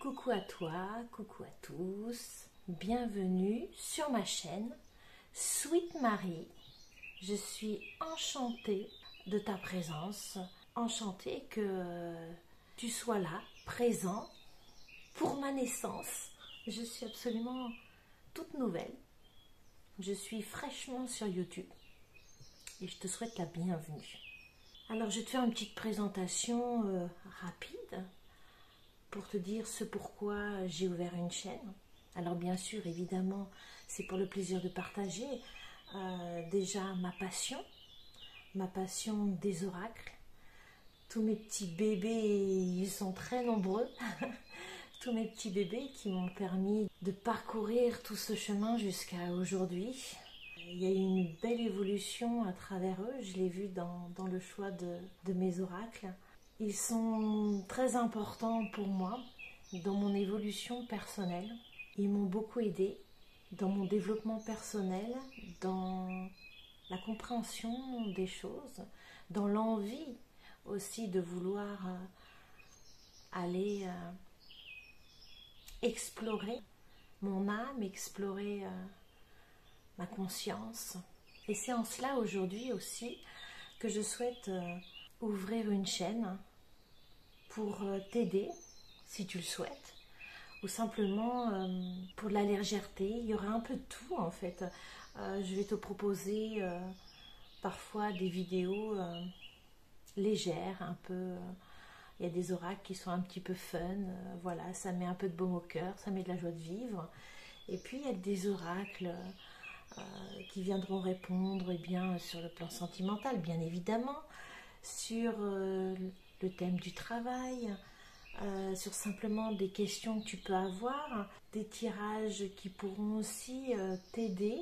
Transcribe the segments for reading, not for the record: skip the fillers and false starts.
coucou à toi, coucou à tous, bienvenue sur ma chaîne Sweet Marie. Je suis enchantée de ta présence, enchantée que tu sois là, présent pour ma naissance. Je suis absolument toute nouvelle, je suis fraîchement sur YouTube et je te souhaite la bienvenue. Alors je vais te faire une petite présentation rapide pour te dire ce pourquoi j'ai ouvert une chaîne. Alors bien sûr, évidemment, c'est pour le plaisir de partager déjà ma passion des oracles. Tous mes petits bébés, ils sont très nombreux. Tous mes petits bébés qui m'ont permis de parcourir tout ce chemin jusqu'à aujourd'hui. Il y a eu une belle évolution à travers eux, je l'ai vu dans le choix de mes oracles. Ils sont très importants pour moi dans mon évolution personnelle. Ils m'ont beaucoup aidé dans mon développement personnel, dans la compréhension des choses, dans l'envie aussi de vouloir aller explorer mon âme, explorer ma conscience. Et c'est en cela aujourd'hui aussi que je souhaite ouvrir une chaîne pour t'aider si tu le souhaites, ou simplement pour de la légèreté. Il y aura un peu de tout en fait. Je vais te proposer parfois des vidéos légères, un peu. Il y a des oracles qui sont un petit peu fun, voilà, ça met un peu de baume au cœur, ça met de la joie de vivre. Et puis il y a des oracles qui viendront répondre sur le plan sentimental, bien évidemment, sur le thème du travail, sur simplement des questions que tu peux avoir, des tirages qui pourront aussi t'aider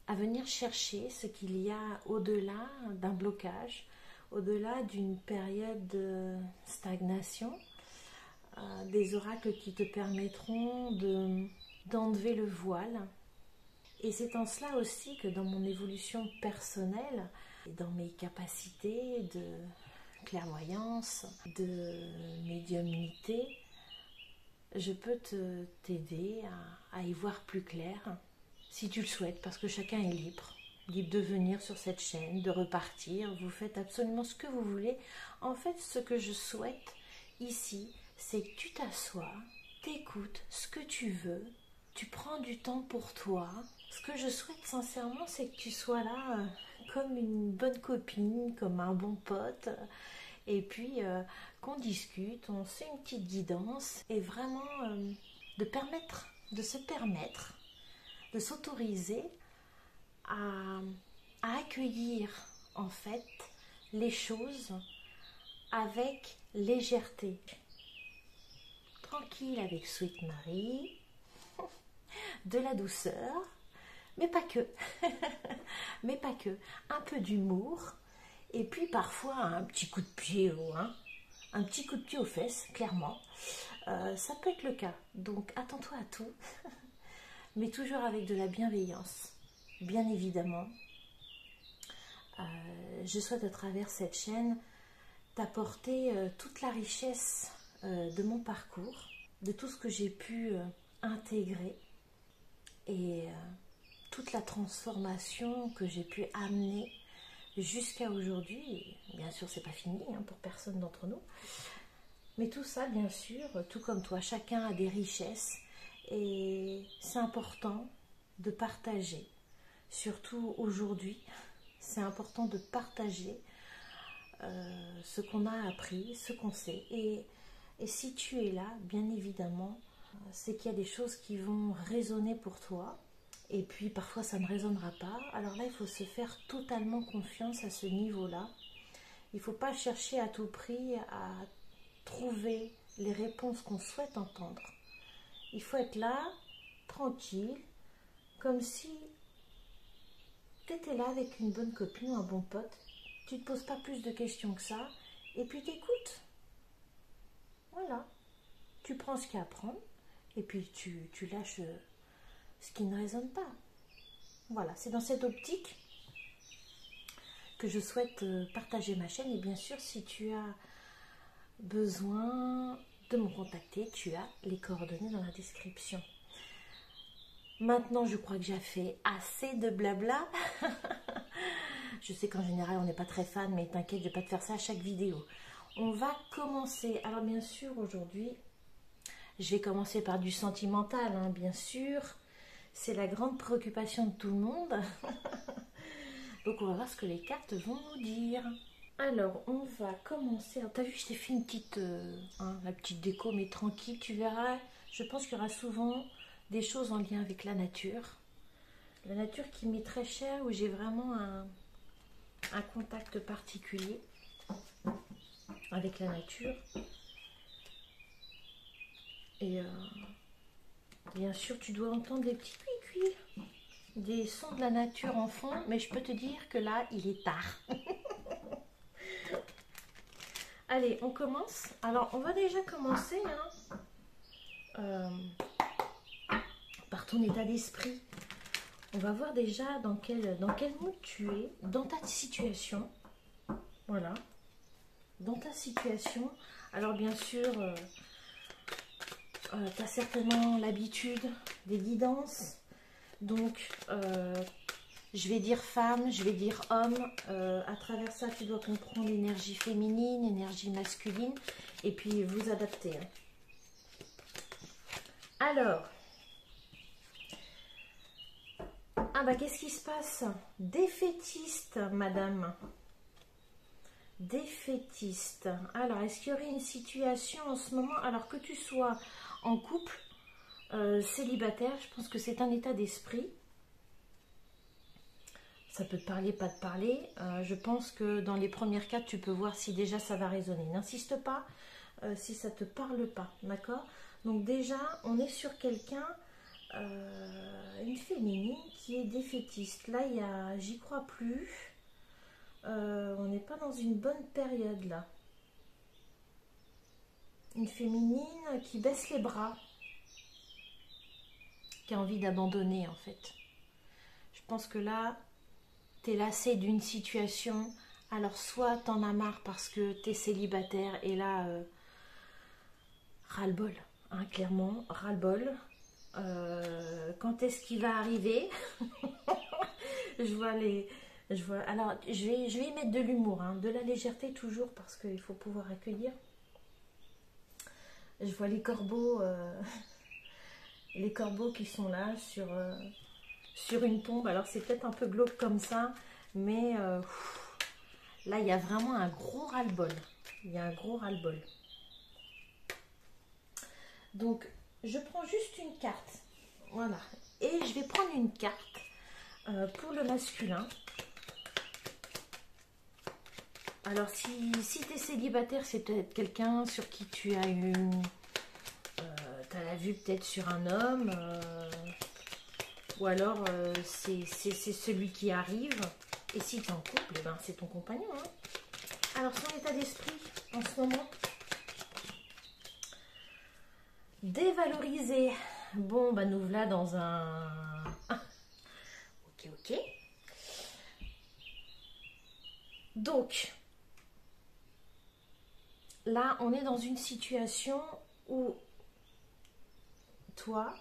à venir chercher ce qu'il y a au-delà d'un blocage, au-delà d'une période de stagnation, des oracles qui te permettront d'enlever le voile. Et c'est en cela aussi que dans mon évolution personnelle, et dans mes capacités de clairvoyance, de médiumnité, je peux t'aider à y voir plus clair, si tu le souhaites, parce que chacun est libre de venir sur cette chaîne, de repartir, vous faites absolument ce que vous voulez. En fait, ce que je souhaite ici, c'est que tu t'assois, t'écoutes ce que tu veux, tu prends du temps pour toi. Ce que je souhaite sincèrement, c'est que tu sois là comme une bonne copine, comme un bon pote, et puis qu'on discute, on fait une petite guidance, et vraiment de se permettre, de s'autoriser à accueillir en fait les choses avec légèreté. Tranquille avec Sweet Marie, de la douceur, mais pas que, mais pas que, un peu d'humour, et puis parfois un petit coup de pied un petit coup de pied aux fesses, clairement, ça peut être le cas, donc attends-toi à tout, mais toujours avec de la bienveillance, bien évidemment. Je souhaite à travers cette chaîne t'apporter toute la richesse de mon parcours, de tout ce que j'ai pu intégrer, et toute la transformation que j'ai pu amener jusqu'à aujourd'hui. Bien sûr, c'est pas fini pour personne d'entre nous, mais tout ça, bien sûr, tout comme toi, chacun a des richesses, et c'est important de partager, surtout aujourd'hui. C'est important de partager ce qu'on a appris, ce qu'on sait, et si tu es là, bien évidemment, c'est qu'il y a des choses qui vont résonner pour toi, et puis parfois ça ne résonnera pas. Alors là, il faut se faire totalement confiance à ce niveau-là. Il ne faut pas chercher à tout prix à trouver les réponses qu'on souhaite entendre. Il faut être là, tranquille, comme si tu étais là avec une bonne copine ou un bon pote. Tu ne te poses pas plus de questions que ça, et puis t'écoutes. Voilà. Tu prends ce qu'il y a à prendre, et puis tu lâches ce qui ne résonne pas. Voilà, c'est dans cette optique que je souhaite partager ma chaîne. Et bien sûr, si tu as besoin de me contacter, tu as les coordonnées dans la description. Maintenant, je crois que j'ai fait assez de blabla. Je sais qu'en général, on n'est pas très fan, mais t'inquiète, je ne vais pas te faire ça à chaque vidéo. On va commencer. Alors, bien sûr, aujourd'hui, je vais commencer par du sentimental, hein, bien sûr. C'est la grande préoccupation de tout le monde. Donc, on va voir ce que les cartes vont nous dire. Alors, on va commencer. T'as vu, je t'ai fait une petite, la petite déco, mais tranquille, tu verras. Je pense qu'il y aura souvent des choses en lien avec la nature. La nature qui m'est très chère, où j'ai vraiment un contact particulier avec la nature. Et bien sûr, tu dois entendre des petits cuis-cuis, des sons de la nature en fond, mais je peux te dire que là, il est tard. Allez, on commence. Alors, on va déjà commencer par ton état d'esprit. On va voir déjà dans quel mood tu es, dans ta situation. Voilà. Dans ta situation. Alors, bien sûr, tu as certainement l'habitude des guidances. Donc, je vais dire femme, je vais dire homme. À travers ça, tu dois comprendre l'énergie féminine, l'énergie masculine. Et puis, vous adapter. Hein. Alors... Ah bah qu'est-ce qui se passe? Défaitiste, madame. Défaitiste. Alors, est-ce qu'il y aurait une situation en ce moment, alors que tu sois en couple, célibataire, je pense que c'est un état d'esprit. Ça peut te parler, pas te parler. Je pense que dans les premières cartes, tu peux voir si déjà ça va résonner. N'insiste pas si ça ne te parle pas, d'accord? Donc déjà, on est sur quelqu'un... une féminine qui est défaitiste. Là, il y a j'y crois plus. On n'est pas dans une bonne période là. Une féminine qui baisse les bras, qui a envie d'abandonner en fait. Je pense que là, tu es lassée d'une situation. Alors soit t'en as marre parce que tu es célibataire et là, ras-le-bol, hein, clairement, ras-le-bol. Quand est-ce qu'il va arriver? Alors, je vais y mettre de l'humour, hein, de la légèreté toujours, parce qu'il faut pouvoir accueillir. Je vois les corbeaux qui sont là sur une tombe. Alors, c'est peut-être un peu glauque comme ça, mais là, il y a vraiment un gros ras-le-bol. Il y a un gros ras-le-bol. Donc, je prends juste une carte. Voilà. Et je vais prendre une carte pour le masculin. Alors, si tu es célibataire, c'est peut-être quelqu'un sur qui tu as une... tu as la vue peut-être sur un homme. Ou alors, c'est celui qui arrive. Et si tu es en couple, eh ben, c'est ton compagnon. Hein. Alors, son état d'esprit en ce moment. Dévalorisé. Bon, bah nous voilà dans un... Ok. Donc, là, on est dans une situation où toi,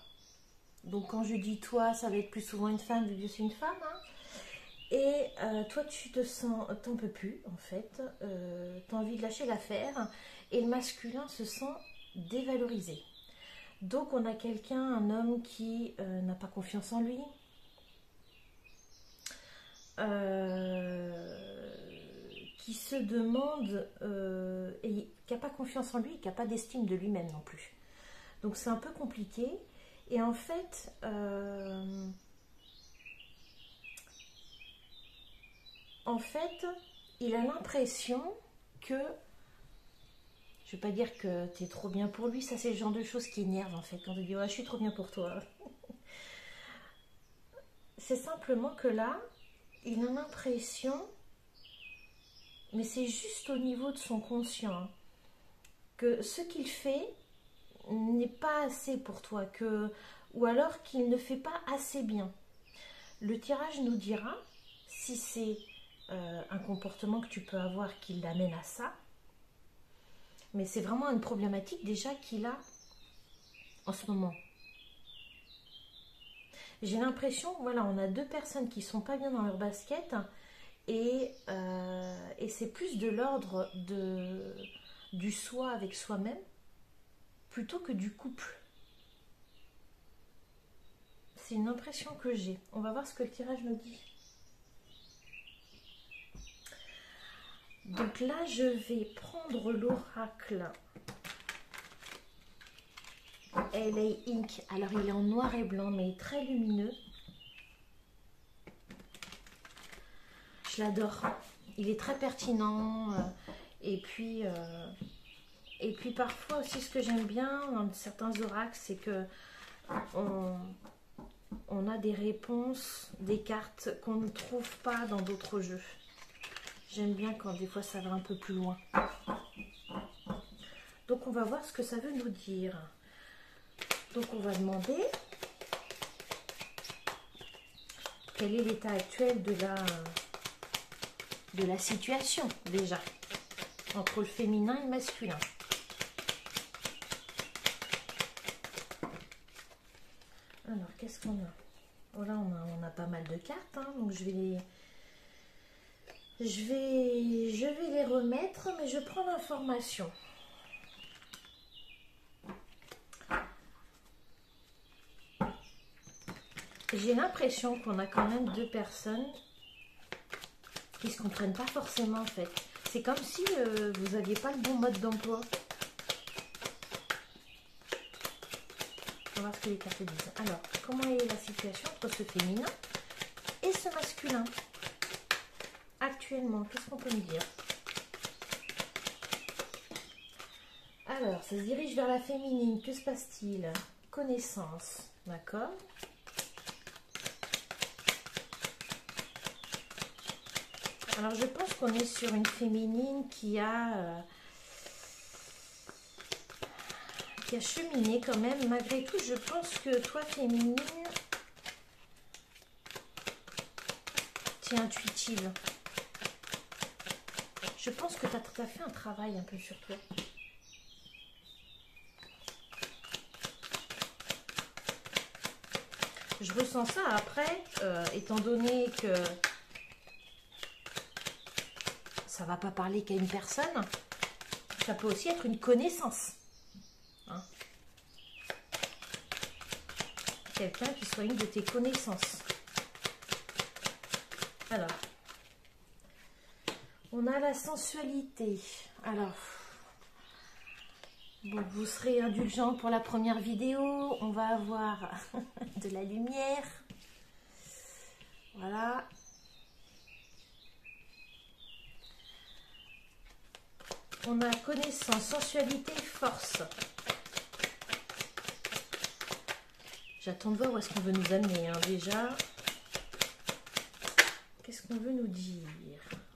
donc quand je dis toi, ça va être plus souvent une femme, vu que c'est une femme, hein, et toi, tu te sens, t'en peux plus, en fait, tu as envie de lâcher l'affaire, et le masculin se sent dévalorisé. Donc, on a quelqu'un, un homme qui n'a pas confiance en lui, qui se demande et qui n'a pas confiance en lui, qui n'a pas d'estime de lui-même non plus. Donc, c'est un peu compliqué. Et en fait, il a l'impression que... Je ne vais pas dire que tu es trop bien pour lui, ça c'est le genre de choses qui énerve en fait, quand on dit ouais, je suis trop bien pour toi. C'est simplement que là, il a l'impression, mais c'est juste au niveau de son conscient, que ce qu'il fait n'est pas assez pour toi, ou alors qu'il ne fait pas assez bien. Le tirage nous dira si c'est un comportement que tu peux avoir qui l'amène à ça, Mais c'est vraiment une problématique déjà qu'il a en ce moment. J'ai l'impression, voilà, on a deux personnes qui sont pas bien dans leur basket et c'est plus de l'ordre du soi avec soi-même plutôt que du couple. C'est une impression que j'ai. On va voir ce que le tirage nous dit. Donc là, je vais prendre l'oracle LA Ink. Alors, il est en noir et blanc, mais très lumineux. Je l'adore. Il est très pertinent. Et puis parfois aussi, ce que j'aime bien dans certains oracles, c'est que on a des réponses, des cartes qu'on ne trouve pas dans d'autres jeux. J'aime bien quand des fois ça va un peu plus loin. Donc on va voir ce que ça veut nous dire. Donc on va demander quel est l'état actuel de la situation déjà entre le féminin et le masculin. Alors qu'est-ce qu'on a? Oh là on a pas mal de cartes, hein, donc je vais les remettre, mais je prends l'information. J'ai l'impression qu'on a quand même deux personnes qui ne se comprennent pas forcément en fait. C'est comme si vous n'aviez pas le bon mode d'emploi. On va voir ce que les cartes disent. Alors, comment est la situation entre ce féminin et ce masculin? Actuellement, qu'est-ce qu'on peut me dire? Alors, ça se dirige vers la féminine. Que se passe-t-il? Connaissance, d'accord. Alors, je pense qu'on est sur une féminine qui a cheminé quand même. Malgré tout, je pense que toi, féminine, tu es intuitive. Je pense que tu as fait un travail un peu sur toi. Je ressens ça après, étant donné que ça ne va pas parler qu'à une personne, ça peut aussi être une connaissance. Hein? Quelqu'un qui soit une de tes connaissances. Alors, on a la sensualité. Alors, bon, vous serez indulgent pour la première vidéo. On va avoir de la lumière. Voilà. On a connaissance, sensualité, force. J'attends de voir où est-ce qu'on veut nous amener, hein, déjà. Qu'est-ce qu'on veut nous dire?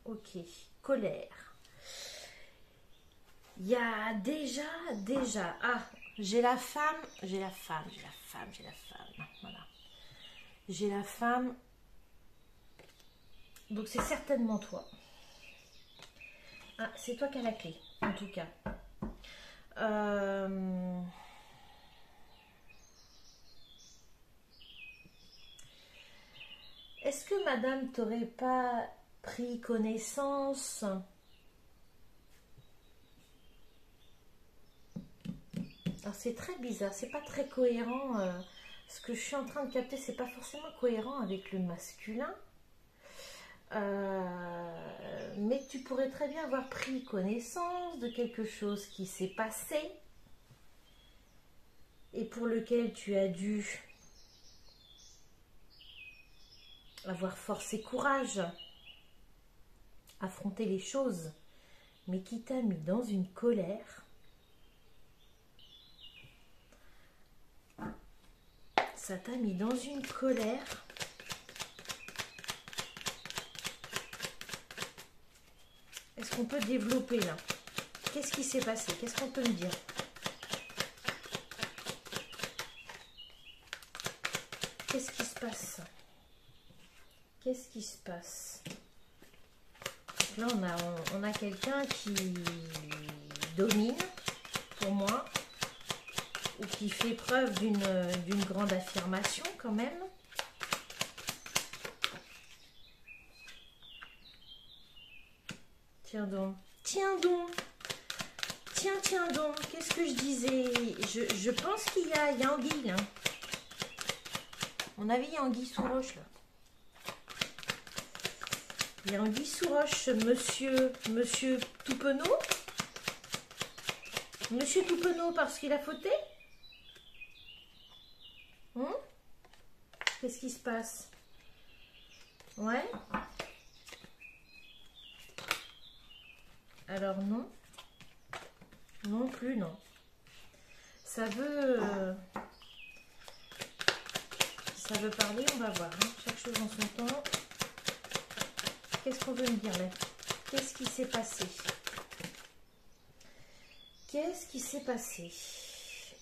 Ok, colère. Il y a déjà. Ah, j'ai la femme. Voilà. J'ai la femme. Donc c'est certainement toi. Ah, c'est toi qui as la clé, en tout cas. Est-ce que madame t'aurait pas pris connaissance? Alors c'est très bizarre, c'est pas très cohérent. Ce que je suis en train de capter, c'est pas forcément cohérent avec le masculin. Mais tu pourrais très bien avoir pris connaissance de quelque chose qui s'est passé et pour lequel tu as dû avoir force et courage, affronter les choses, mais qui t'a mis dans une colère. Ça t'a mis dans une colère. Est-ce qu'on peut développer là? Qu'est-ce qui s'est passé? Qu'est-ce qu'on peut me dire? Qu'est-ce qui se passe? Qu'est-ce qui se passe? Là, on a quelqu'un qui domine, pour moi, ou qui fait preuve d'une grande affirmation quand même. Tiens donc, tiens donc, tiens donc, qu'est-ce que je disais? Je pense qu'il y a anguille, là. On avait anguille sous roche, là. Il y a anguille sous roche, monsieur Toupenot. Monsieur Toupenot parce qu'il a fauté. Qu'est-ce qui se passe? Ouais. Alors non. Non plus, non. Ça veut parler, on va voir. Hein. Chaque chose en son temps. Qu'est-ce qu'on veut me dire là? Qu'est-ce qui s'est passé? Qu'est-ce qui s'est passé?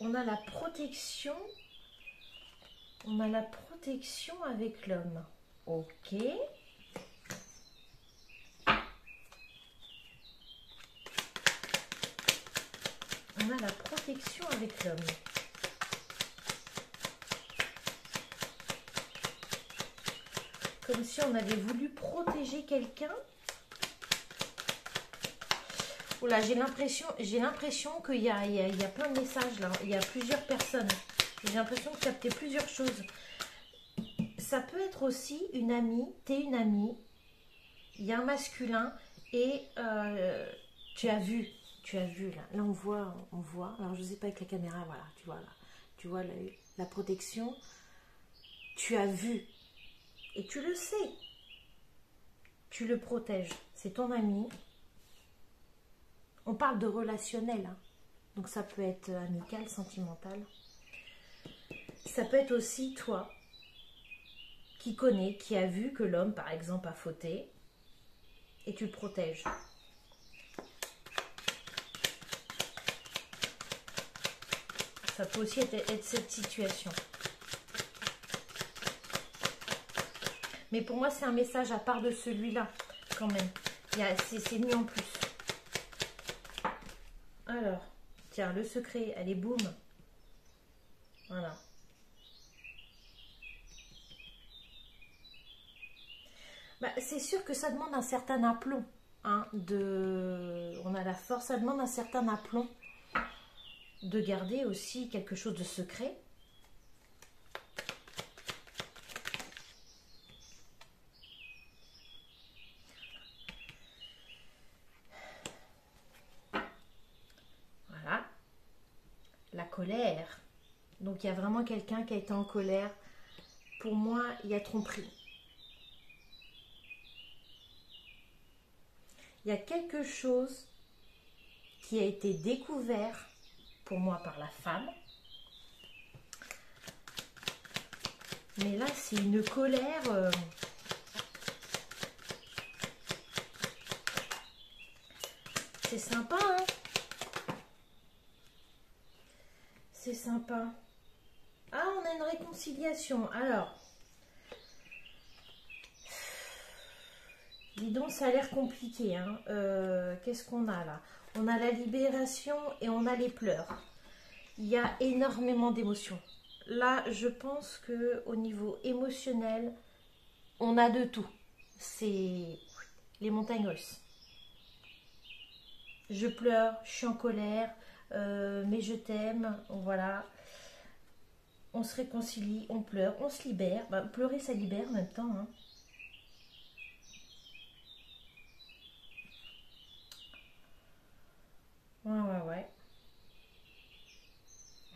On a la protection. On a la protection avec l'homme. Ok. On a la protection avec l'homme. Comme si on avait voulu protéger quelqu'un. Oula, j'ai l'impression qu'il y a plein de messages là. Il y a plusieurs personnes. J'ai l'impression de capter plusieurs choses. Ça peut être aussi une amie. T'es une amie. Il y a un masculin et tu as vu là. Là on voit. Alors je sais pas avec la caméra, voilà. Tu vois là. Tu vois la protection. Tu as vu. Et tu le sais. Tu le protèges. C'est ton ami. On parle de relationnel. Hein. Donc ça peut être amical, sentimental. Ça peut être aussi toi qui connais, qui a vu que l'homme, par exemple, a fauté. Et tu le protèges. Ça peut aussi être cette situation. Mais pour moi, c'est un message à part de celui-là, quand même. C'est mis en plus. Alors, tiens, le secret, allez, boum. Voilà. Bah, c'est sûr que ça demande un certain aplomb. Hein, on a la force, ça demande un certain aplomb de garder aussi quelque chose de secret. Voilà. La colère. Donc il y a vraiment quelqu'un qui a été en colère. Pour moi, il y a tromperie. Il y a quelque chose qui a été découvert pour moi par la femme. Mais là, c'est une colère. C'est sympa, hein? C'est sympa. Ah, on a une réconciliation. Alors, dis donc, ça a l'air compliqué. Hein. Qu'est-ce qu'on a là? On a la libération et on a les pleurs. Il y a énormément d'émotions. Là, je pense que au niveau émotionnel, on a de tout. C'est les montagnes russes. Je pleure, je suis en colère, mais je t'aime. Voilà. On se réconcilie, on pleure, on se libère. Bah, pleurer, ça libère en même temps. Hein. Ouais.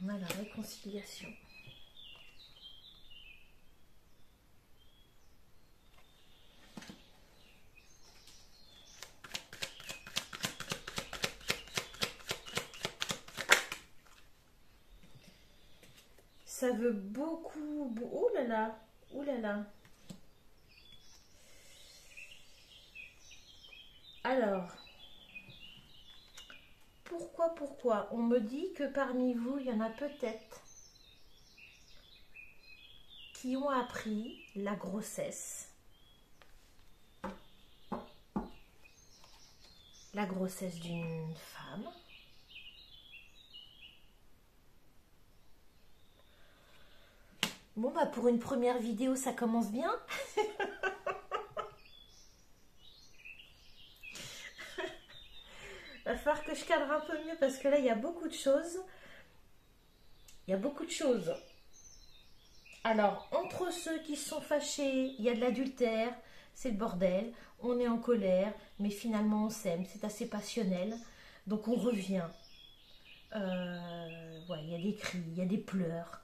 On a la réconciliation. Ça veut beaucoup... Oh là là. Oh là là. Alors... Pourquoi? On me dit que parmi vous, il y en a peut-être qui ont appris la grossesse. La grossesse d'une femme. Bon, bah pour une première vidéo, ça commence bien. Va falloir que je cadre un peu mieux parce que là, il y a beaucoup de choses. Il y a beaucoup de choses. Alors, entre ceux qui se sont fâchés, il y a de l'adultère, c'est le bordel. On est en colère, mais finalement on s'aime, c'est assez passionnel. Donc on revient. Ouais, il y a des cris, il y a des pleurs.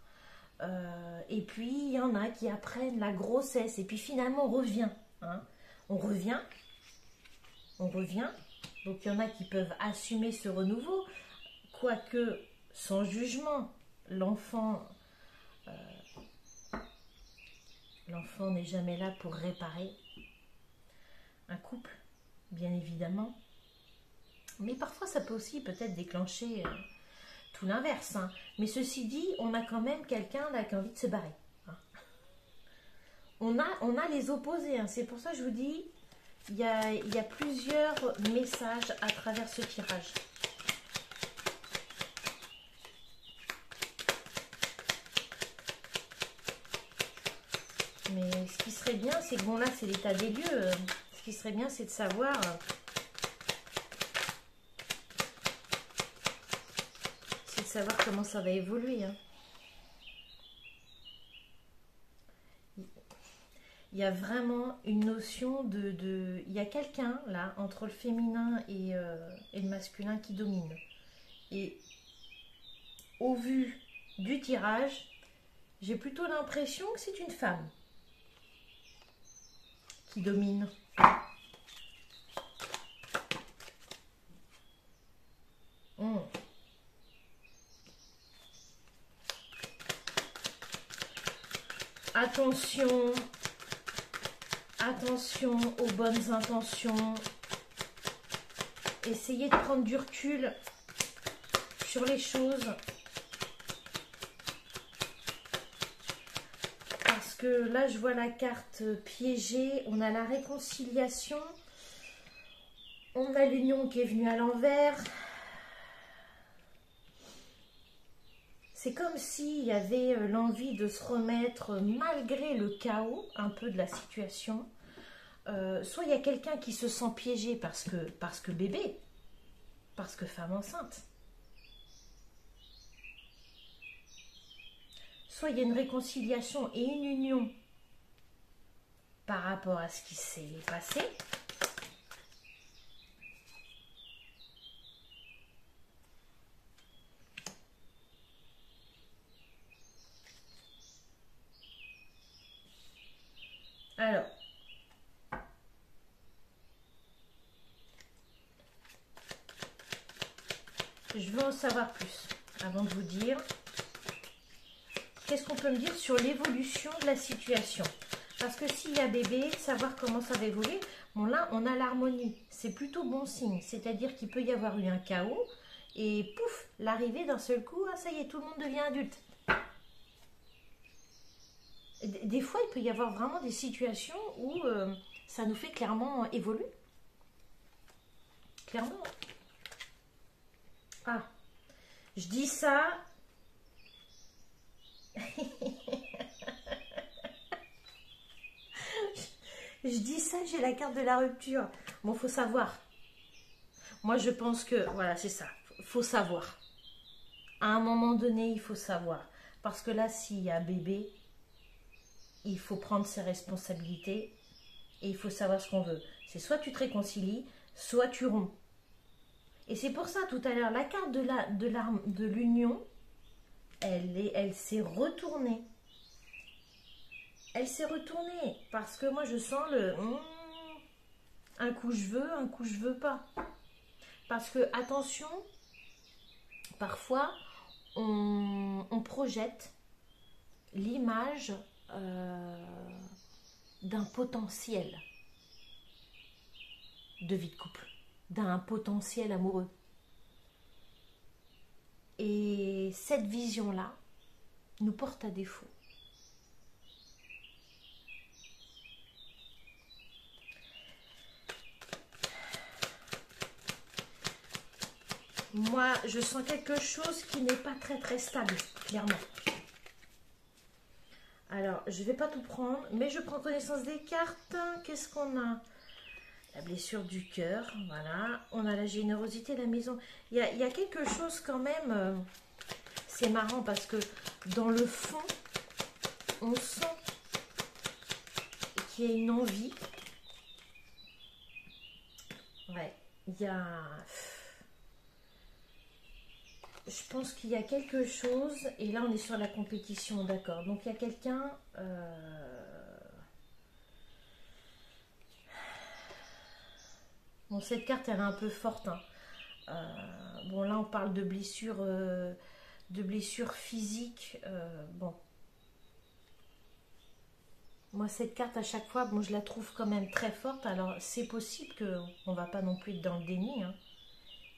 Et puis il y en a qui apprennent la grossesse. Et puis finalement on revient. Hein. On revient. On revient. Donc il y en a qui peuvent assumer ce renouveau. Quoique, sans jugement, l'enfant n'est jamais là pour réparer un couple, bien évidemment. Mais parfois, ça peut aussi peut-être déclencher tout l'inverse. Hein. Mais ceci dit, on a quand même quelqu'un là qui a envie de se barrer. Hein. On a les opposés. Hein. C'est pour ça que je vous dis, il y a plusieurs messages à travers ce tirage. Mais ce qui serait bien, c'est que bon là, c'est l'état des lieux. Ce qui serait bien, c'est de savoir... savoir comment ça va évoluer. Hein. Il y a vraiment une notion de il y a quelqu'un là entre le féminin et le masculin qui domine. Et au vu du tirage, j'ai plutôt l'impression que c'est une femme qui domine. Attention, attention aux bonnes intentions. Essayez de prendre du recul sur les choses. Parce que là, je vois la carte piégée. On a la réconciliation. On a l'union qui est venue à l'envers. C'est comme s'il y avait l'envie de se remettre malgré le chaos un peu de la situation. Soit il y a quelqu'un qui se sent piégé parce que bébé, parce que femme enceinte. Soit il y a une réconciliation et une union par rapport à ce qui s'est passé. Alors, je veux en savoir plus avant de vous dire. Qu'est-ce qu'on peut me dire sur l'évolution de la situation? Parce que s'il y a bébé, savoir comment ça va évoluer. Bon là, on a l'harmonie. C'est plutôt bon signe. C'est-à-dire qu'il peut y avoir eu un chaos. Et pouf, l'arrivée d'un seul coup, ah, ça y est, tout le monde devient adulte. Des fois, il peut y avoir vraiment des situations où ça nous fait clairement évoluer. Clairement. Ah, je dis ça. Je dis ça, j'ai la carte de la rupture. Bon, faut savoir. Moi, je pense que, voilà, c'est ça. Faut savoir. À un moment donné, il faut savoir. Parce que là, s'il y a bébé, il faut prendre ses responsabilités et il faut savoir ce qu'on veut. C'est soit tu te réconcilies, soit tu romps. Et c'est pour ça, tout à l'heure, la carte de l'union, elle s'est retournée. Elle s'est retournée parce que moi, je sens le un coup je veux pas. Parce que, attention, parfois, on projette l'image d'un potentiel de vie de couple, d'un potentiel amoureux. Et cette vision-là nous porte à défaut. Moi, je sens quelque chose qui n'est pas très stable, clairement. Alors, je ne vais pas tout prendre, mais je prends connaissance des cartes. Qu'est-ce qu'on a? La blessure du cœur, voilà. On a la générosité, la maison. Il y a quelque chose quand même. C'est marrant parce que dans le fond, on sent qu'il y a une envie. Ouais, il y a... Je pense qu'il y a quelque chose, et là on est sur la compétition, d'accord. Donc il y a quelqu'un... Bon, cette carte elle est un peu forte. Hein. Bon, là on parle de blessures physiques. Bon. Moi cette carte à chaque fois, bon, je la trouve quand même très forte. Alors c'est possible qu'on ne va pas non plus être dans le déni. Hein.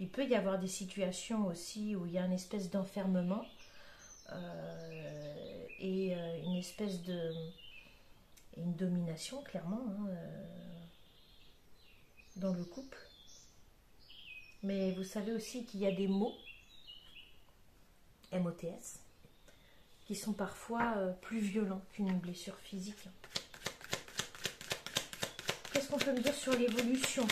Il peut y avoir des situations aussi où il y a une espèce d'enfermement et une espèce une domination, clairement, hein, dans le couple. Mais vous savez aussi qu'il y a des mots, MOTS, qui sont parfois plus violents qu'une blessure physique. Qu'est-ce qu'on peut me dire sur l'évolution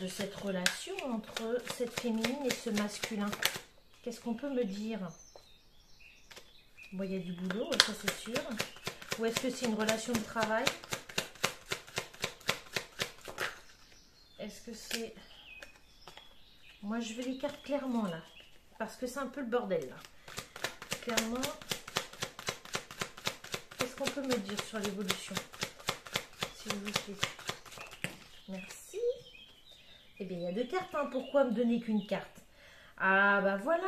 de cette relation entre cette féminine et ce masculin? Qu'est-ce qu'on peut me dire? Bon, il y a du boulot, ça c'est sûr. Ou est-ce que c'est une relation de travail? Est-ce que c'est... Moi, je veux les cartes clairement, là. Parce que c'est un peu le bordel, là. Clairement, qu'est-ce qu'on peut me dire sur l'évolution? S'il vous plaît. Merci. Eh bien, il y a deux cartes, hein. Pourquoi me donner qu'une carte? Ah, bah voilà.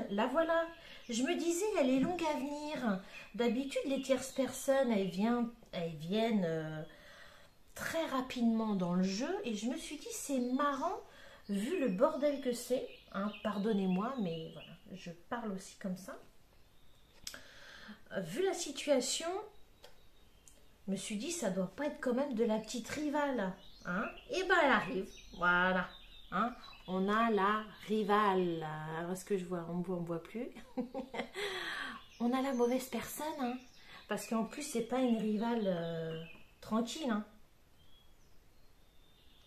La voilà. Je me disais, elle est longue à venir. D'habitude, les tierces personnes, elles viennent très rapidement dans le jeu. Et je me suis dit, c'est marrant, vu le bordel que c'est. Hein, pardonnez-moi, mais voilà, je parle aussi comme ça. Vu la situation, je me suis dit, ça doit pas être quand même de la petite rivale. Hein? Et ben, elle arrive. Voilà. Hein? On a la rivale. Alors, est-ce que je vois? On me voit plus. On a la mauvaise personne. Hein? Parce qu'en plus, c'est pas une rivale tranquille. Hein?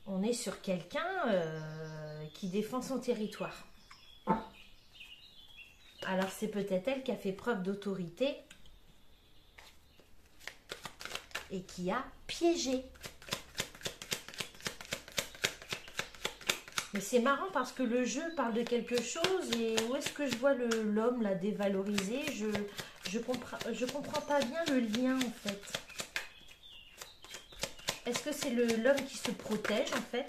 On est sur quelqu'un qui défend son territoire. Alors, c'est peut-être elle qui a fait preuve d'autorité et qui a piégé. Mais c'est marrant parce que le jeu parle de quelque chose et où est-ce que je vois l'homme là dévalorisé? Je comprends pas bien le lien en fait. Est-ce que c'est l'homme qui se protège en fait?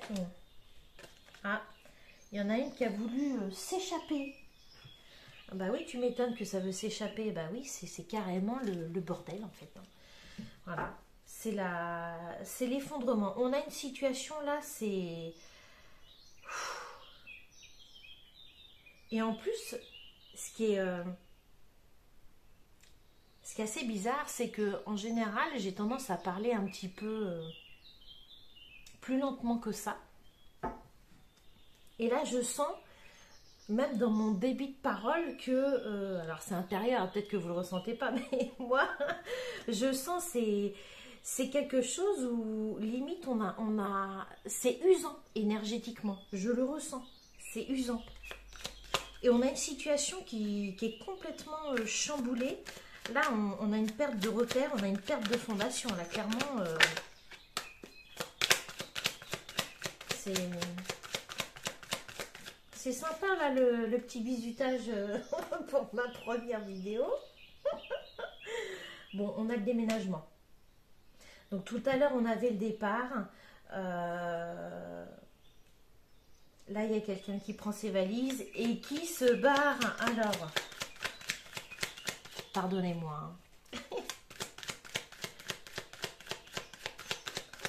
Ah, il y en a une qui a voulu s'échapper. Bah oui, tu m'étonnes que ça veut s'échapper. Bah oui, c'est carrément le bordel en fait. Voilà, c'est l'effondrement. On a une situation là, c'est... Et en plus, ce qui est assez bizarre, c'est que en général, j'ai tendance à parler un petit peu plus lentement que ça. Et là, je sens, même dans mon débit de parole, que... alors, c'est intérieur, peut-être que vous ne le ressentez pas, mais moi, je sens c'est quelque chose où, limite, c'est usant énergétiquement. Je le ressens, c'est usant. Et on a une situation qui est complètement chamboulée. Là, on a une perte de repère, on a une perte de fondation. Là, clairement, c'est sympa, là, le petit bisutage pour ma première vidéo. Bon, on a le déménagement. Donc, tout à l'heure, on avait le départ. Là, il y a quelqu'un qui prend ses valises et qui se barre. Alors, pardonnez-moi.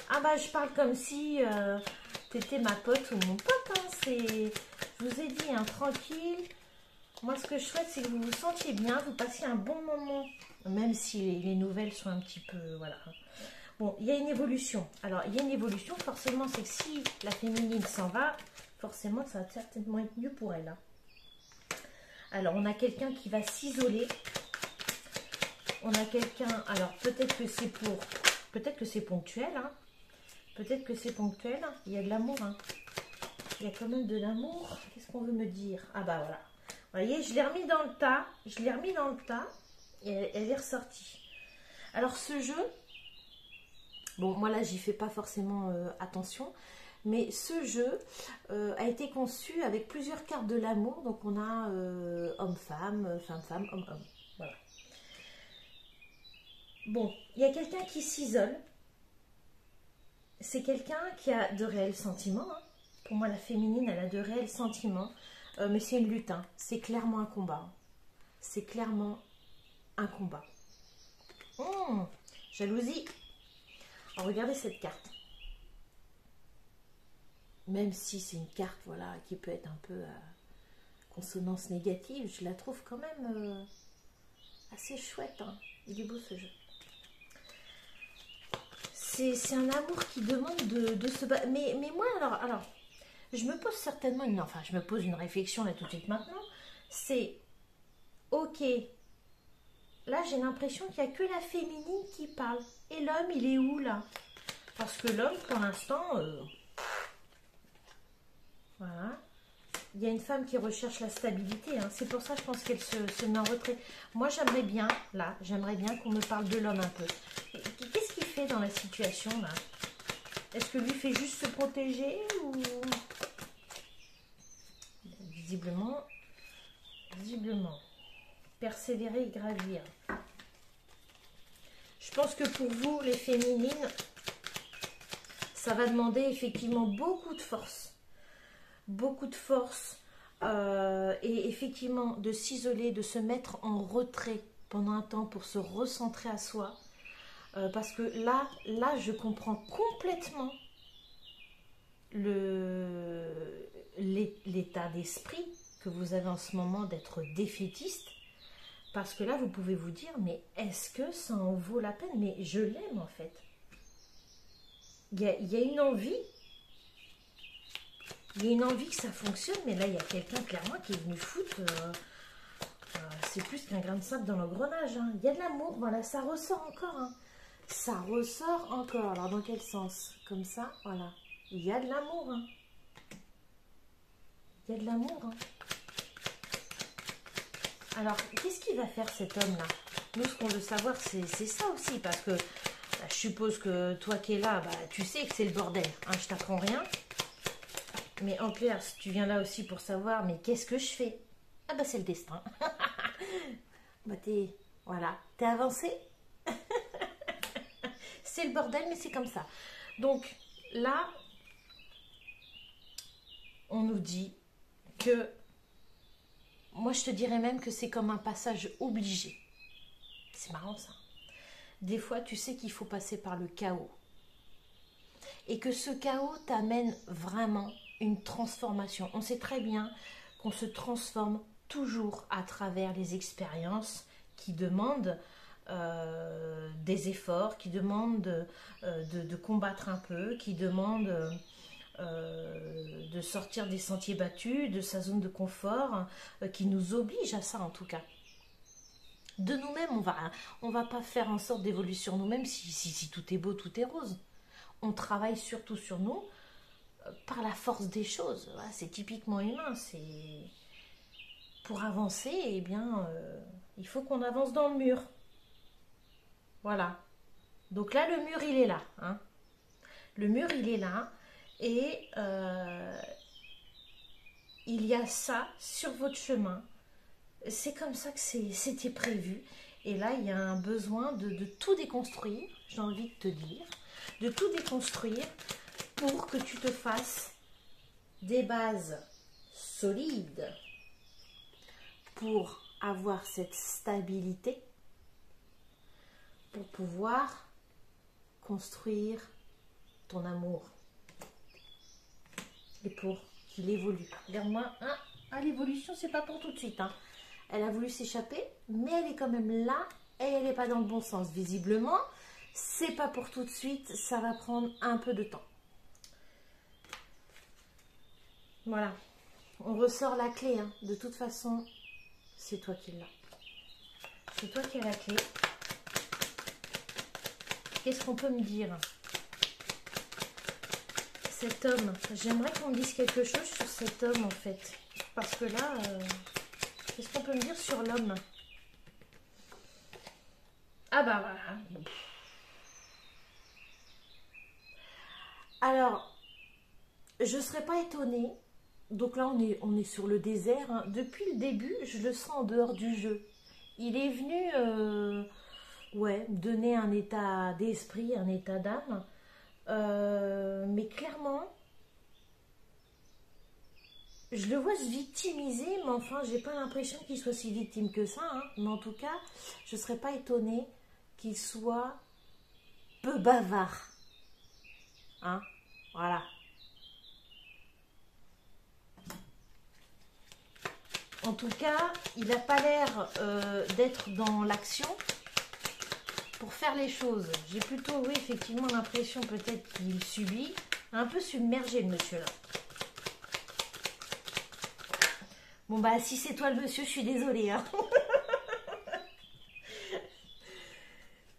Ah bah, je parle comme si t'étais ma pote ou mon pote. Hein. Je vous ai dit, hein, tranquille. Moi, ce que je souhaite, c'est que vous vous sentiez bien, vous passiez un bon moment. Même si les nouvelles sont un petit peu... Voilà. Bon, il y a une évolution. Alors, il y a une évolution, forcément, c'est que si la féminine s'en va... Forcément, ça va certainement être mieux pour elle. Hein. Alors, on a quelqu'un qui va s'isoler. On a quelqu'un, alors peut-être que c'est pour, peut-être que c'est ponctuel, hein. Peut-être que c'est ponctuel, il y a de l'amour, hein. Il y a quand même de l'amour. Qu'est-ce qu'on veut me dire? Ah bah voilà. Vous voyez, je l'ai remis dans le tas. Je l'ai remis dans le tas. Et elle est ressortie. Alors ce jeu, bon moi là j'y fais pas forcément attention. Mais ce jeu a été conçu avec plusieurs cartes de l'amour. Donc on a homme-femme, femme-femme, homme-homme. Voilà. Bon, il y a quelqu'un qui s'isole. C'est quelqu'un qui a de réels sentiments, hein. Pour moi, la féminine, elle a de réels sentiments. Mais c'est une lutte, hein. C'est clairement un combat. C'est clairement un combat. Jalousie. Alors, regardez cette carte. Même si c'est une carte, voilà, qui peut être un peu consonance négative, je la trouve quand même assez chouette, hein. Il est beau ce jeu. C'est un amour qui demande de se battre. Mais moi, alors, je me pose certainement je me pose une réflexion là tout de suite maintenant. C'est, ok, là j'ai l'impression qu'il n'y a que la féminine qui parle. Et l'homme, il est où là? Parce que l'homme, pour l'instant, voilà. Il y a une femme qui recherche la stabilité, hein. C'est pour ça, je pense qu'elle se met en retrait. Moi, j'aimerais bien, là, j'aimerais bien qu'on me parle de l'homme un peu. Qu'est-ce qu'il fait dans la situation, là? Est-ce que lui fait juste se protéger ou... Visiblement, persévérer et gravir. Je pense que pour vous, les féminines, ça va demander effectivement beaucoup de force. Beaucoup de force et effectivement de s'isoler, de se mettre en retrait pendant un temps pour se recentrer à soi. Parce que là, je comprends complètement l'état d'esprit que vous avez en ce moment d'être défaitiste. Parce que là, vous pouvez vous dire, mais est-ce que ça en vaut la peine? Mais je l'aime en fait. Il y a une envie. Il y a une envie que ça fonctionne, mais là, il y a quelqu'un clairement qui est venu foutre. C'est plus qu'un grain de sable dans l'engrenage, hein. Il y a de l'amour, voilà, ça ressort encore, hein. Ça ressort encore. Alors, dans quel sens? Comme ça, voilà. Il y a de l'amour, hein. Il y a de l'amour, hein. Alors, qu'est-ce qu'il va faire cet homme-là? Nous, ce qu'on veut savoir, c'est ça aussi, parce que je suppose que toi qui es là, tu sais que c'est le bordel, hein, je t'apprends rien. Mais en clair, si tu viens là aussi pour savoir, mais qu'est-ce que je fais? Ah bah c'est le destin. Voilà, t'es avancé. C'est le bordel, mais c'est comme ça. Donc là, on nous dit que, moi je te dirais même que c'est comme un passage obligé. C'est marrant ça. Des fois, tu sais qu'il faut passer par le chaos. Et que ce chaos t'amène vraiment une transformation. On sait très bien qu'on se transforme toujours à travers les expériences qui demandent des efforts, qui demandent de combattre un peu, qui demandent de sortir des sentiers battus, de sa zone de confort, qui nous oblige à ça en tout cas. De nous-mêmes, on va pas faire en sorte d'évoluer sur nous-mêmes si tout est beau, tout est rose. On travaille surtout sur nous par la force des choses. Voilà, c'est typiquement humain. C'est pour avancer, eh bien, il faut qu'on avance dans le mur. Voilà. Donc là, le mur, il est là. Hein. Le mur, il est là. Et il y a ça sur votre chemin. C'est comme ça que c'était prévu. Et là, il y a un besoin de tout déconstruire, j'ai envie de te dire. De tout déconstruire pour que tu te fasses des bases solides pour avoir cette stabilité, pour pouvoir construire ton amour et pour qu'il évolue. Regarde-moi, hein, l'évolution, c'est pas pour tout de suite. Hein. Elle a voulu s'échapper, mais elle est quand même là et elle n'est pas dans le bon sens. Visiblement, c'est pas pour tout de suite, ça va prendre un peu de temps. Voilà, on ressort la clé. Hein. De toute façon, c'est toi qui l'as. C'est toi qui as la clé. qu'est-ce qu'on peut me dire? Cet homme, j'aimerais qu'on me dise quelque chose sur cet homme en fait. Parce que là, qu'est-ce qu'on peut me dire sur l'homme? Ah bah voilà. Alors, je ne serais pas étonnée. Donc là, on est sur le désert, hein. Depuis le début, je le sens en dehors du jeu. Il est venu ouais, donner un état d'esprit, un état d'âme. Mais clairement, je le vois se victimiser, mais enfin, j'ai pas l'impression qu'il soit si victime que ça, hein. Mais en tout cas, je ne serais pas étonnée qu'il soit peu bavard. Hein, voilà. En tout cas, il n'a pas l'air d'être dans l'action pour faire les choses. J'ai plutôt, oui, effectivement, l'impression peut-être qu'il subit. Un peu submergé, le monsieur, là. Bon, bah, si c'est toi le monsieur, je suis désolée, hein.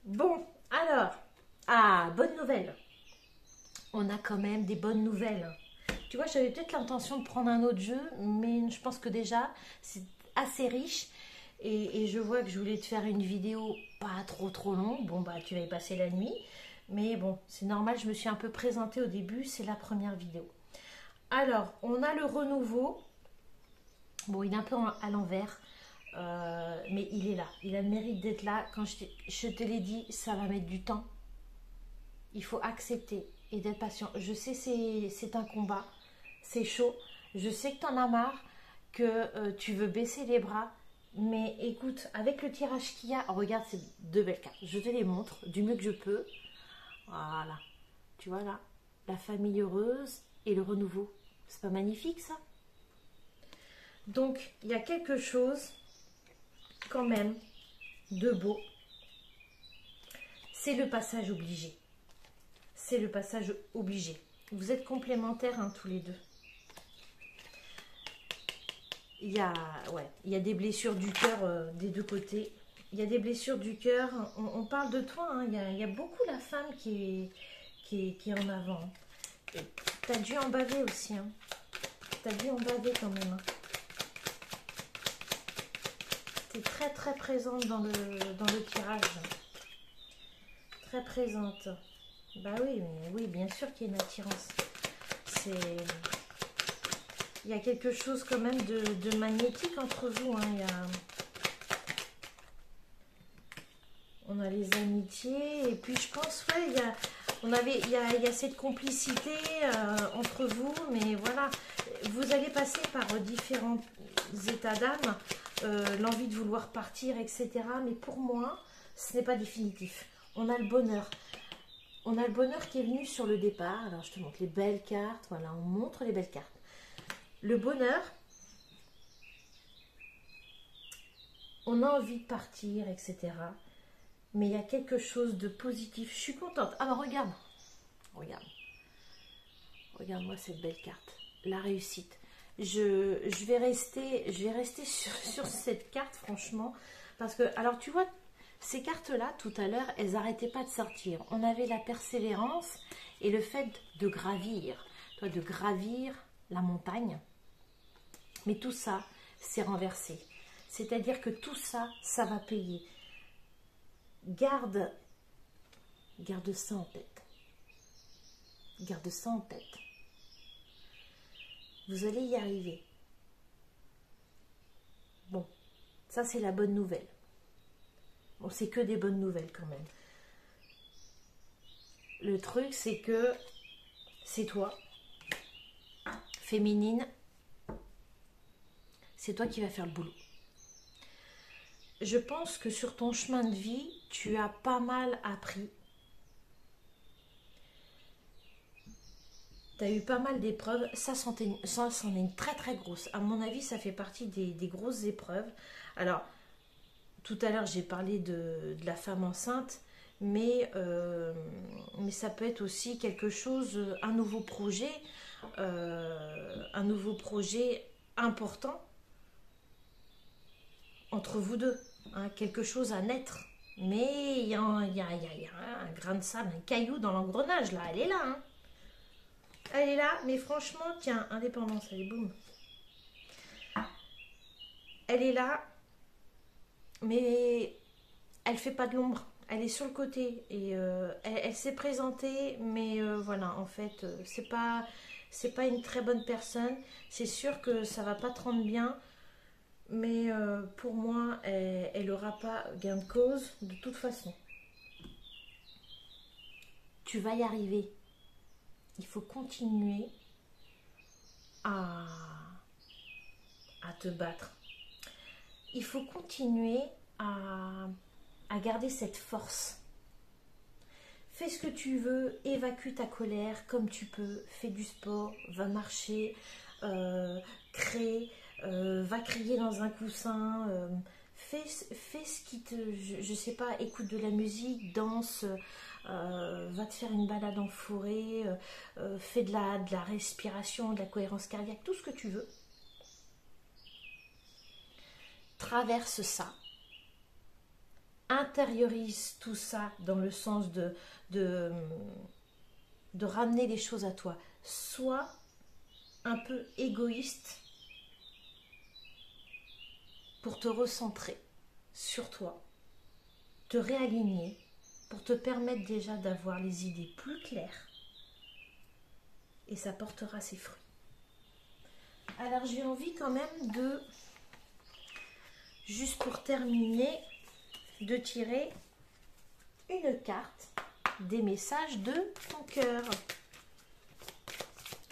Bon, alors. Ah, bonne nouvelle. On a quand même des bonnes nouvelles. Tu vois, j'avais peut-être l'intention de prendre un autre jeu, mais je pense que déjà, c'est assez riche. Et je vois que je voulais te faire une vidéo pas trop longue. Bon, bah, tu vas y passer la nuit. Mais bon, c'est normal, je me suis un peu présentée au début. C'est la première vidéo. Alors, on a le renouveau. Bon, il est un peu à l'envers. Mais il est là. Il a le mérite d'être là. Quand je te l'ai dit, ça va mettre du temps. Il faut accepter et d'être patient. Je sais, c'est un combat. C'est chaud. Je sais que tu en as marre, que tu veux baisser les bras. Mais écoute, avec le tirage qu'il y a, regarde ces deux belles cartes. Je te les montre du mieux que je peux. Voilà. Tu vois là, la famille heureuse et le renouveau. C'est pas magnifique ça? Donc, il y a quelque chose quand même de beau. C'est le passage obligé. C'est le passage obligé. Vous êtes complémentaires, hein, tous les deux. Il y a des blessures du cœur des deux côtés. Il y a des blessures du cœur. On parle de toi. Hein. Il y a beaucoup la femme qui est en avant. Tu as dû en baver aussi. Hein. Tu as dû en baver quand même. Hein. Tu es très présente dans le tirage. Très présente. Bah oui, mais oui, bien sûr qu'il y a une attirance. Il y a quelque chose quand même de magnétique entre vous. Hein. On a les amitiés. Et puis je pense, ouais, il y a cette complicité entre vous. Mais voilà, vous allez passer par différents états d'âme. L'envie de vouloir partir, etc. Mais pour moi, ce n'est pas définitif. On a le bonheur. On a le bonheur qui est venu sur le départ. Alors, je te montre les belles cartes. Voilà, on montre les belles cartes. Le bonheur, on a envie de partir, etc. Mais il y a quelque chose de positif. Je suis contente. Ah, bah, regarde. Regarde. Regarde-moi cette belle carte. La réussite. Je vais rester sur cette carte, franchement. Parce que, alors, tu vois, ces cartes-là, tout à l'heure, elles n'arrêtaient pas de sortir. On avait la persévérance et le fait de gravir. De gravir la montagne. Mais tout ça, c'est renversé. C'est-à-dire que tout ça, ça va payer. Garde ça en tête. Garde ça en tête. Vous allez y arriver. Bon, ça c'est la bonne nouvelle. Bon, c'est que des bonnes nouvelles quand même. Le truc, c'est que c'est toi, féminine, c'est toi qui vas faire le boulot. Je pense que sur ton chemin de vie, tu as pas mal appris. Tu as eu pas mal d'épreuves. Ça, c'en est une très grosse. À mon avis, ça fait partie des grosses épreuves. Alors, tout à l'heure, j'ai parlé de la femme enceinte. Mais ça peut être aussi quelque chose, un nouveau projet important entre vous deux, hein, quelque chose à naître, Mais il y a un grain de sable, un caillou dans l'engrenage, là. Elle est là, hein. Elle est là, mais franchement, tiens, indépendance, allez, boum. Elle est là, mais elle fait pas de l'ombre. Elle est sur le côté et elle s'est présentée, mais voilà, en fait, c'est pas une très bonne personne. C'est sûr que ça va pas te rendre bien, mais pour moi, elle aura pas gain de cause de toute façon. Tu vas y arriver. Il faut continuer à te battre. Il faut continuer à garder cette force. Fais ce que tu veux, évacue ta colère comme tu peux, fais du sport, va marcher, crée, va crier dans un coussin, fais ce qui te... Je sais pas, écoute de la musique, danse, va te faire une balade en forêt, fais de la respiration, de la cohérence cardiaque, tout ce que tu veux. Traverse ça. Intériorise tout ça dans le sens de ramener les choses à toi. Sois un peu égoïste pour te recentrer sur toi, te réaligner, pour te permettre déjà d'avoir les idées plus claires et ça portera ses fruits. Alors j'ai envie quand même de, juste pour terminer, de tirer une carte des messages de ton cœur.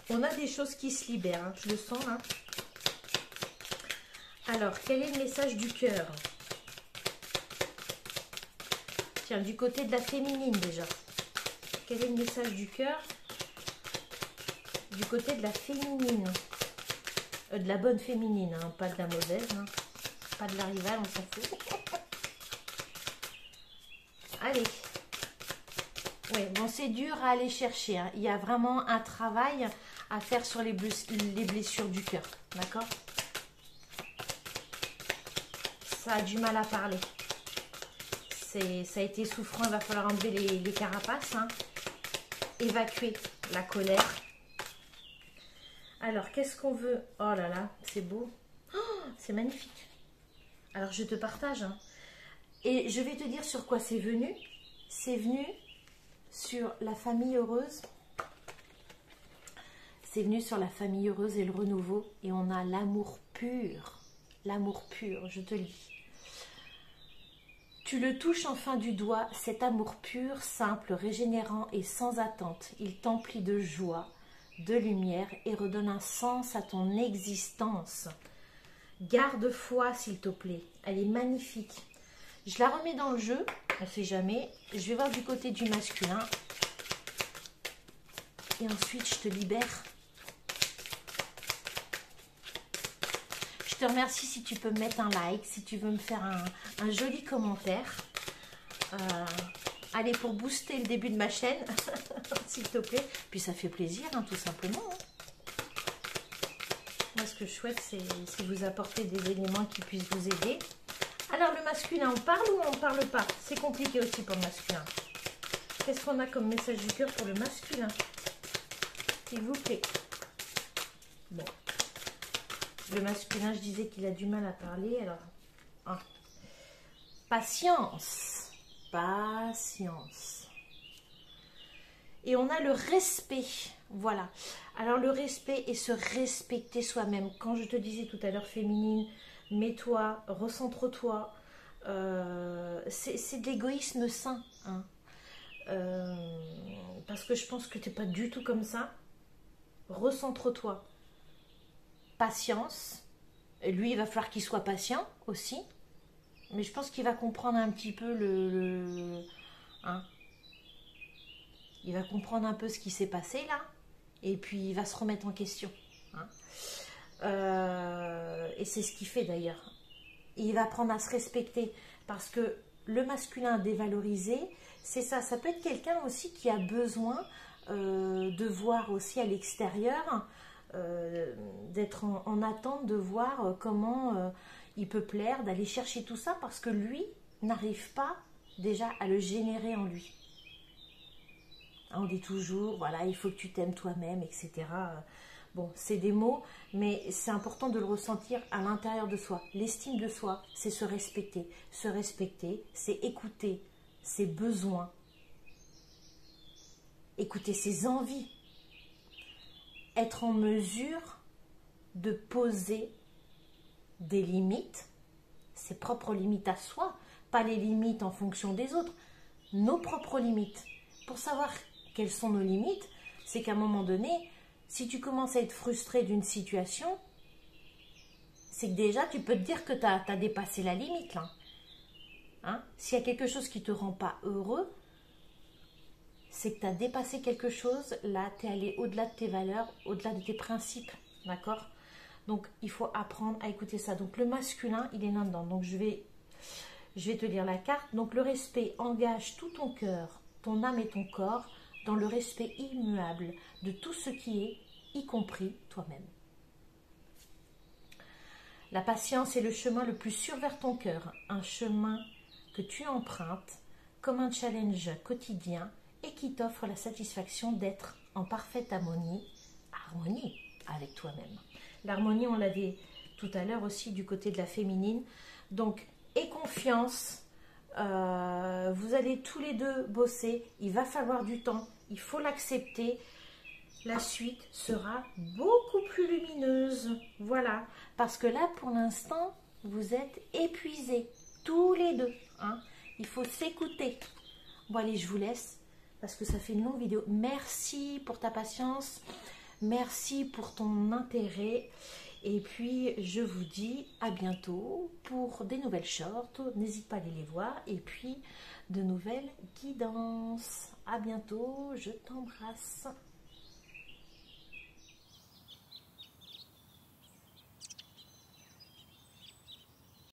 On a des choses qui se libèrent, hein, je le sens là. Alors, quel est le message du cœur? Tiens, du côté de la féminine déjà. Quel est le message du cœur? Du côté de la féminine. De la bonne féminine, hein, pas de la mauvaise. Hein. Pas de la rivale, on s'en fout. Allez. Oui, bon, c'est dur à aller chercher. Hein. Il y a vraiment un travail à faire sur les blessures du cœur. D'accord? Ça a du mal à parler. Ça a été souffrant, il va falloir enlever les carapaces. Hein. Évacuer la colère. Alors, qu'est-ce qu'on veut? Oh là là, c'est beau. Oh, c'est magnifique. Alors, je te partage. Hein. Et je vais te dire sur quoi c'est venu. C'est venu sur la famille heureuse. C'est venu sur la famille heureuse et le renouveau. Et on a l'amour pur. L'amour pur, je te lis. Tu le touches enfin du doigt, cet amour pur, simple, régénérant et sans attente. Il t'emplit de joie, de lumière et redonne un sens à ton existence. Garde foi, s'il te plaît. Elle est magnifique. Je la remets dans le jeu, on ne sait jamais. Je vais voir du côté du masculin. Et ensuite, je te libère. Je te remercie si tu peux me mettre un like, si tu veux me faire un joli commentaire. Allez, pour booster le début de ma chaîne, s'il te plaît. Puis ça fait plaisir, hein, tout simplement. Hein. Moi, ce que je souhaite, c'est vous apporter des éléments qui puissent vous aider. Alors, le masculin, on parle ou on ne parle pas? C'est compliqué aussi pour le masculin. Qu'est-ce qu'on a comme message du cœur pour le masculin? S'il vous plaît. Bon. Le masculin, je disais qu'il a du mal à parler. Alors, hein. Patience. Patience. Et on a le respect. Voilà. Alors, le respect et se respecter soi-même. Quand je te disais tout à l'heure féminine, mets-toi, recentre-toi. C'est de l'égoïsme sain. Hein. Parce que je pense que tu n'es pas du tout comme ça. Recentre-toi. Patience. Lui, il va falloir qu'il soit patient aussi. Mais je pense qu'il va comprendre un petit peu hein. Il va comprendre un peu ce qui s'est passé là. Et puis, il va se remettre en question. Hein. Et c'est ce qu'il fait d'ailleurs. Il va apprendre à se respecter. Parce que le masculin dévalorisé, c'est ça. Ça peut être quelqu'un aussi qui a besoin de voir aussi à l'extérieur... d'être en attente de voir comment il peut plaire, d'aller chercher tout ça parce que lui n'arrive pas déjà à le générer en lui. On dit toujours, voilà, il faut que tu t'aimes toi-même, etc. Bon, c'est des mots, mais c'est important de le ressentir à l'intérieur de soi. L'estime de soi, c'est se respecter. Se respecter, c'est écouter ses besoins, écouter ses envies, être en mesure de poser des limites, ses propres limites à soi, pas les limites en fonction des autres, nos propres limites. Pour savoir quelles sont nos limites, c'est qu'à un moment donné, si tu commences à être frustré d'une situation, c'est que déjà tu peux te dire que tu as dépassé la limite là. Hein? S'il y a quelque chose qui ne te rend pas heureux, c'est que tu as dépassé quelque chose, là tu es allé au-delà de tes valeurs, au-delà de tes principes, d'accord? Donc il faut apprendre à écouter ça. Donc le masculin, il est là-dedans. Donc je vais te lire la carte. Donc le respect engage tout ton cœur, ton âme et ton corps dans le respect immuable de tout ce qui est, y compris toi-même. La patience est le chemin le plus sûr vers ton cœur, un chemin que tu empruntes comme un challenge quotidien et qui t'offre la satisfaction d'être en parfaite harmonie avec toi-même. L'harmonie, on l'a dit tout à l'heure aussi du côté de la féminine. Donc, aie confiance. Vous allez tous les deux bosser. Il va falloir du temps. Il faut l'accepter. La suite sera beaucoup plus lumineuse. Voilà. Parce que là, pour l'instant, vous êtes épuisés. Tous les deux. Hein. Il faut s'écouter. Bon, allez, je vous laisse. Parce que ça fait une longue vidéo. Merci pour ta patience. Merci pour ton intérêt. Et puis, je vous dis à bientôt pour des nouvelles shorts. N'hésite pas à aller les voir. Et puis, de nouvelles guidances. À bientôt. Je t'embrasse.